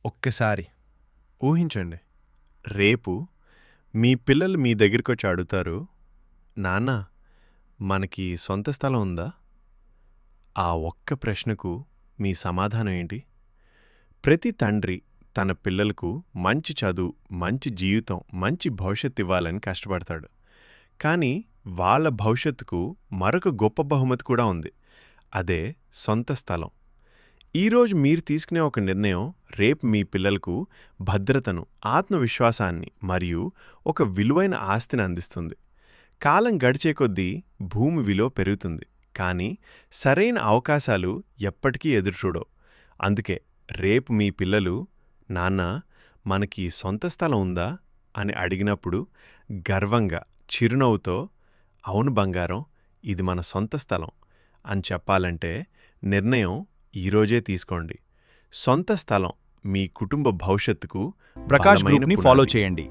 ఒక్కసారి ఊహించండి, రేపు మీ పిల్లలు మీ దగ్గరికొచ్చి అడుగుతారు, నాన్న మనకి సొంత స్థలం ఉందా? ఆ ఒక్క ప్రశ్నకు మీ సమాధానం ఏంటి? ప్రతి తండ్రి తన పిల్లలకు మంచి చదువు, మంచి జీవితం, మంచి భవిష్యత్తు ఇవ్వాలని కష్టపడతాడు. కానీ వాళ్ళ భవిష్యత్తుకు మరొక గొప్ప బహుమతి కూడా ఉంది. అదే సొంత స్థలం. ఈరోజు మీరు తీసుకునే ఒక నిర్ణయం రేపు మీ పిల్లలకు భద్రతను, ఆత్మవిశ్వాసాన్ని మరియు ఒక విలువైన ఆస్తిని అందిస్తుంది. కాలం గడిచే కొద్దీ భూమి విలువ పెరుగుతుంది, కానీ సరైన అవకాశాలు ఎప్పటికీ ఎదురుచూడవు. అందుకే రేపు మీ పిల్లలు, నాన్న మనకి సొంత స్థలం ఉందా అని అడిగినప్పుడు గర్వంగా, చిరునవ్వుతో, అవును బంగారం, ఇది మన సొంత స్థలం అని చెప్పాలంటే నిర్ణయం ఈరోజే తీసుకోండి. సొంత స్థలం మీ కుటుంబ భవిష్యత్తుకు ప్రకాష్ బలమైన గ్రూప్ని ఫాలో పునాది. చేయండి.